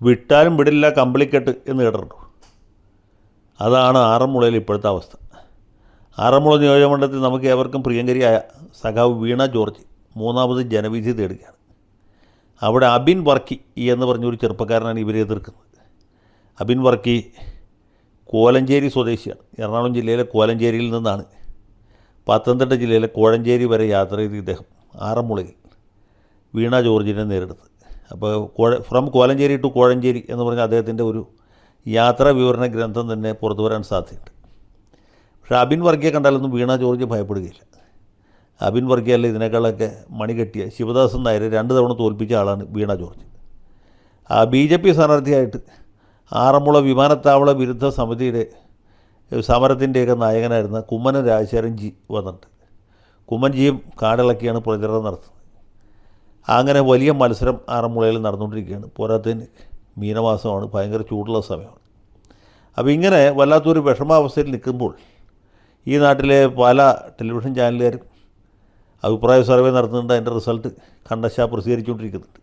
വിട്ടാലും വിടില്ല കമ്പിളിക്കെട്ട് എന്ന് കേട്ടിട്ടുണ്ടോ? അതാണ് ആറന്മുളയിൽ ഇപ്പോഴത്തെ അവസ്ഥ. ആറന്മുള നിയോജകമണ്ഡലത്തിൽ നമുക്ക് ഏവർക്കും പ്രിയങ്കരിയായ സഖാവ് വീണ ജോർജ് മൂന്നാമത് ജനവിധി തേടുകയാണ്. അവിടെ അബിൻ വർക്കി എന്ന് പറഞ്ഞൊരു ചെറുപ്പക്കാരനാണ് ഇവരെ എതിർക്കുന്നത്. അബിൻ വർക്കി കോലഞ്ചേരി സ്വദേശിയാണ്. എറണാകുളം ജില്ലയിലെ കോലഞ്ചേരിയിൽ നിന്നാണ് പത്തനംതിട്ട ജില്ലയിലെ കോഴഞ്ചേരി വരെ യാത്ര ചെയ്ത് ഇദ്ദേഹം ആറന്മുളയിൽ വീണ ജോർജിനെ നേരിടുന്നത്. അപ്പോൾ ഫ്രം കോലഞ്ചേരി ടു കോഴഞ്ചേരി എന്ന് പറഞ്ഞാൽ അദ്ദേഹത്തിൻ്റെ ഒരു യാത്രാ വിവരണ ഗ്രന്ഥം തന്നെ പുറത്തു വരാൻ സാധ്യതയുണ്ട്. പക്ഷേ അബിൻ വർക്കിയെ കണ്ടാലൊന്നും വീണ ജോർജ് ഭയപ്പെടുകയില്ല. അബിൻ വർക്കിയല്ല ഇതിനേക്കാളൊക്കെ മണി കെട്ടിയ ശിവദാസൻ നായരെ 2 തവണ തോൽപ്പിച്ച ആളാണ് വീണ ജോർജ്. BJP സ്ഥാനാർത്ഥിയായിട്ട് ആറന്മുള വിമാനത്താവള വിരുദ്ധ സമിതിയുടെ സമരത്തിൻ്റെയൊക്കെ നായകനായിരുന്ന കുമ്മനം രാജശേഖരൻ ജി വന്നിട്ടുണ്ട്. കുമ്മൻജിയും കാടിളക്കിയാണ് പ്രചരണം നടത്തുന്നത്. അങ്ങനെ വലിയ മത്സരം ആറന്മുളയിൽ നടന്നുകൊണ്ടിരിക്കുകയാണ്. പോരാത്തതിന് മീനമാസമാണ്, ഭയങ്കര ചൂടുള്ള സമയമാണ്. അപ്പോൾ ഇങ്ങനെ വല്ലാത്തൊരു വിഷമാവസ്ഥയിൽ നിൽക്കുമ്പോൾ ഈ നാട്ടിലെ പല ടെലിവിഷൻ ചാനലുകാരും അഭിപ്രായ സർവേ നടത്തുന്നുണ്ട്. അതിൻ്റെ റിസൾട്ട് കണ്ടശാ പ്രസിദ്ധീകരിച്ചുകൊണ്ടിരിക്കുന്നുണ്ട്.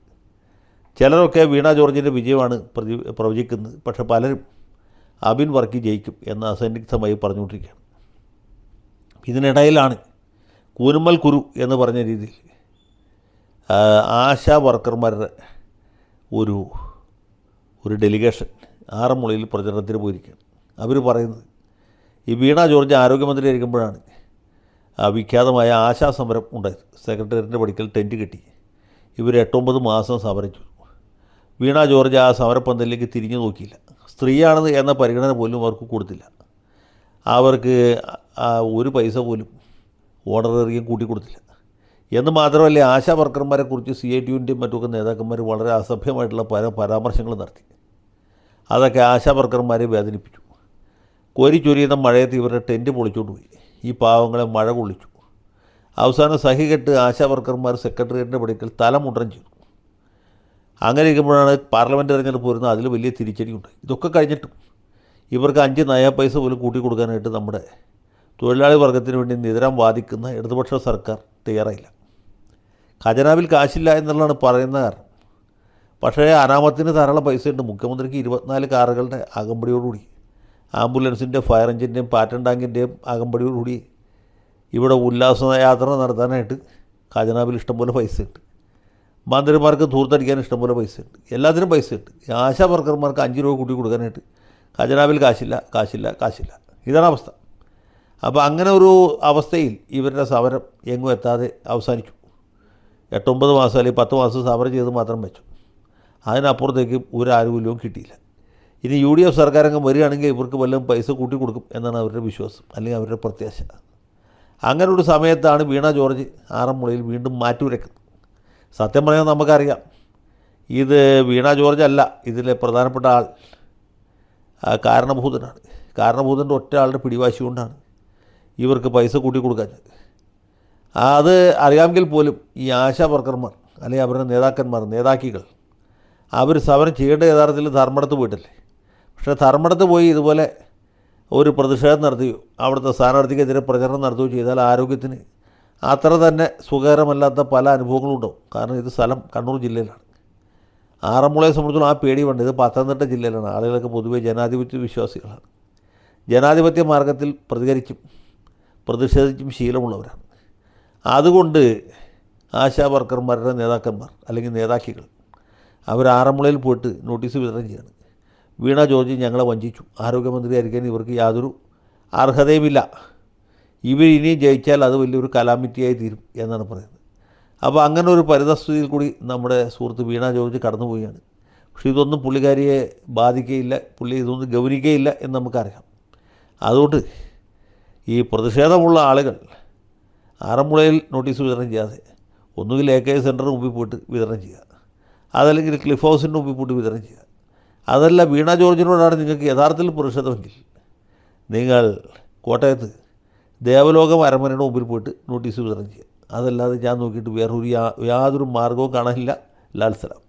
ചിലരൊക്കെ വീണ ജോർജിൻ്റെ വിജയമാണ് പ്രവചിക്കുന്നത്. പക്ഷേ പലരും അബിൻ വർക്കി ജയിക്കും എന്ന് അസന്നിഗ്ധമായി പറഞ്ഞുകൊണ്ടിരിക്കുകയാണ്. ഇതിനിടയിലാണ് കൂനുമ്മൽ കുരു എന്ന് പറഞ്ഞ രീതിയിൽ ആശാ വർക്കർമാരുടെ ഒരു ഡെലിഗേഷൻ ആറന്മുളയിൽ പ്രചരണത്തിന് പോയിരിക്കുകയാണ്. അവർ പറയുന്നത് ഈ വീണ ജോർജ് ആരോഗ്യമന്ത്രി ആയിരിക്കുമ്പോഴാണ് വിഖ്യാതമായ ആശാ സമരം ഉണ്ടായത്. സെക്രട്ടേറിയറ്റിൻ്റെ പടിക്കൽ ടെൻറ്റ് കെട്ടി ഇവർ 8-9 മാസം സമരിച്ചു. വീണ ജോർജ് ആ സമരപ്പന്തലിലേക്ക് തിരിഞ്ഞു നോക്കിയില്ല. സ്ത്രീയാണെന്ന് എന്ന പരിഗണന പോലും അവർക്ക് കൊടുത്തില്ല. അവർക്ക് ഒരു പൈസ പോലും ഓണറേറിയം കൂട്ടിക്കൊടുത്തില്ല. എന്ന് മാത്രമല്ല, ആശാ വർക്കർമാരെക്കുറിച്ച് CITUവിൻ്റെയും മറ്റുമൊക്കെ നേതാക്കന്മാർ വളരെ അസഭ്യമായിട്ടുള്ള പല പരാമർശങ്ങൾ നടത്തി. അതൊക്കെ ആശാ വർക്കർമാരെ വേദനിപ്പിച്ചു. കോരിച്ചൊരിയുന്ന മഴയത്ത് ഇവരുടെ ടെൻറ്റ് പൊളിച്ചുകൊണ്ട് പോയി. ഈ പാവങ്ങളെ മഴ കൊള്ളിച്ചു. അവസാനം സഹികെട്ട് ആശാ വർക്കർമാർ സെക്രട്ടേറിയറ്റിൻ്റെ പടിക്കൽ തലമുണ്ടനം ചെയ്തു. അങ്ങനെ ഇരിക്കുമ്പോഴാണ് പാർലമെൻറ്റ് തെരഞ്ഞെടുപ്പ് വരുന്നത്. അതിൽ വലിയ തിരിച്ചടിയുണ്ട്. ഇതൊക്കെ കഴിഞ്ഞിട്ടും ഇവർക്ക് 5 നയ പൈസ പോലും കൂട്ടിക്കൊടുക്കാനായിട്ട് നമ്മുടെ തൊഴിലാളി വർഗത്തിന് വേണ്ടി നിതരാൻ വാദിക്കുന്ന ഇടതുപക്ഷ സർക്കാർ തയ്യാറായില്ല. ഖജനാവിൽ കാശില്ല എന്നുള്ളതാണ് പറയുന്ന കാരണം. പക്ഷേ അനാമത്തിന് ധാരാളം പൈസയുണ്ട്. മുഖ്യമന്ത്രിക്ക് 24 കാറുകളുടെ അകമ്പടിയോടുകൂടി, ആംബുലൻസിൻ്റെ, ഫയർ എഞ്ചിൻ്റെയും പാറ്റൻ ടാങ്കിൻ്റെയും അകമ്പടിയോടുകൂടി ഇവിടെ ഉല്ലാസയാത്ര നടത്താനായിട്ട് ഖജനാവിൽ ഇഷ്ടംപോലെ പൈസയുണ്ട്. മന്ത്രിമാർക്ക് ധൂർത്തടിക്കാൻ ഇഷ്ടംപോലെ പൈസയുണ്ട്. എല്ലാത്തിനും പൈസയുണ്ട്. ആശാ വർക്കർമാർക്ക് 5 രൂപ കൂട്ടി കൊടുക്കാനായിട്ട് ഖജനാവിൽ കാശില്ല. ഇതാണ് അവസ്ഥ. അപ്പോൾ അങ്ങനെ ഒരു അവസ്ഥയിൽ ഇവരുടെ സമരം എങ്ങും എത്താതെ അവസാനിച്ചു. 8-9 മാസം അല്ലെങ്കിൽ 10 മാസം സമരം ചെയ്ത് മാത്രം വെച്ചു. അതിനപ്പുറത്തേക്ക് ഒരു ആനുകൂല്യവും കിട്ടിയില്ല. ഇനി UDF സർക്കാരംഗം വരികയാണെങ്കിൽ ഇവർക്ക് വല്ലതും പൈസ കൂട്ടി കൊടുക്കും എന്നാണ് അവരുടെ വിശ്വാസം, അല്ലെങ്കിൽ അവരുടെ പ്രത്യാശ. അങ്ങനെ ഒരു സമയത്താണ് വീണ ജോർജ് ആറന്മുളയിൽ വീണ്ടും മാറ്റുരയ്ക്കുന്നത്. സത്യം പറഞ്ഞാൽ നമുക്കറിയാം, ഇത് വീണ ജോർജ് അല്ല ഇതിലെ പ്രധാനപ്പെട്ട ആൾ. കാരണഭൂതൻ്റെ ഒറ്റ ആളുടെ പിടിവാശി കൊണ്ടാണ് ഇവർക്ക് പൈസ കൂട്ടി കൊടുക്കാഞ്ഞത്. അത് അറിയാമെങ്കിൽ പോലും ഈ ആശാ വർക്കർമാർ അല്ലെങ്കിൽ അവരുടെ നേതാക്കികൾ അവർ സമരം ചെയ്യേണ്ട യഥാർത്ഥത്തിൽ ധർമ്മടത്ത് പോയിട്ടല്ലേ. പക്ഷേ ധർമ്മടത്ത് പോയി ഇതുപോലെ ഒരു പ്രതിഷേധം നടത്തുകയോ അവിടുത്തെ സ്ഥാനാർത്ഥിക്കെതിരെ പ്രചരണം നടത്തുകയോ ചെയ്താൽ ആരോഗ്യത്തിന് അത്ര തന്നെ സുഖകരമല്ലാത്ത പല അനുഭവങ്ങളും ഉണ്ടാവും. കാരണം ഇത് സ്ഥലം കണ്ണൂർ ജില്ലയിലാണ്. ആറന്മുളയെ സംബന്ധിച്ചുള്ള ആ പേടി വേണ്ട. ഇത് പത്തനംതിട്ട ജില്ലയിലാണ്. ആളുകളൊക്കെ പൊതുവെ ജനാധിപത്യ വിശ്വാസികളാണ്. ജനാധിപത്യ മാർഗത്തിൽ പ്രതിഷേധിച്ചും ശീലമുള്ളവരാണ്. അതുകൊണ്ട് ആശാ വർക്കർമാരുടെ നേതാക്കന്മാർ അല്ലെങ്കിൽ നേതാക്കികൾ അവർ ആറന്മുളയിൽ പോയിട്ട് നോട്ടീസ് വിതരണം ചെയ്യണം. വീണ ജോർജ് ഞങ്ങളെ വഞ്ചിച്ചു, ആരോഗ്യമന്ത്രിയായിരിക്കാൻ ഇവർക്ക് യാതൊരു അർഹതയുമില്ല, ഇവർ ഇനിയും ജയിച്ചാൽ അത് വലിയൊരു കലാമിറ്റിയായി തീരും എന്നാണ് പറയുന്നത്. അപ്പോൾ അങ്ങനെ ഒരു പരിതസ്ഥിതിയിൽ കൂടി നമ്മുടെ സുഹൃത്ത് വീണ ജോർജ് കടന്നുപോവുകയാണ്. പക്ഷേ ഇതൊന്നും പുള്ളിക്കാരിയെ ബാധിക്കുകയില്ല, പുള്ളി ഇതൊന്നും ഗൗനിക്കുകയില്ല എന്ന് നമുക്കറിയാം. അതുകൊണ്ട് ഈ പ്രതിഷേധമുള്ള ആളുകൾ ആറന്മുളയിൽ നോട്ടീസ് വിതരണം ചെയ്യാതെ ഒന്നുകിൽ AK സെൻറ്ററിന് മുമ്പിൽ പോയിട്ട് വിതരണം ചെയ്യുക, അതല്ലെങ്കിൽ ക്ലിഫ് ഹൗസിൻ്റെ മുമ്പിൽ പോയിട്ട് വിതരണം ചെയ്യുക. അതല്ല, വീണ ജോർജിനോടാണ് നിങ്ങൾക്ക് യഥാർത്ഥത്തിൽ പ്രതിഷേധമെങ്കിൽ നിങ്ങൾ കോട്ടയത്ത് ദേവലോകം അരമനയുടെ മുമ്പിൽ പോയിട്ട് നോട്ടീസ് വിതരണം ചെയ്യുക. അതല്ലാതെ ഞാൻ നോക്കിയിട്ട് വേറൊരു യാതൊരു മാർഗവും കാണാനില്ല. ലാൽ സലാം.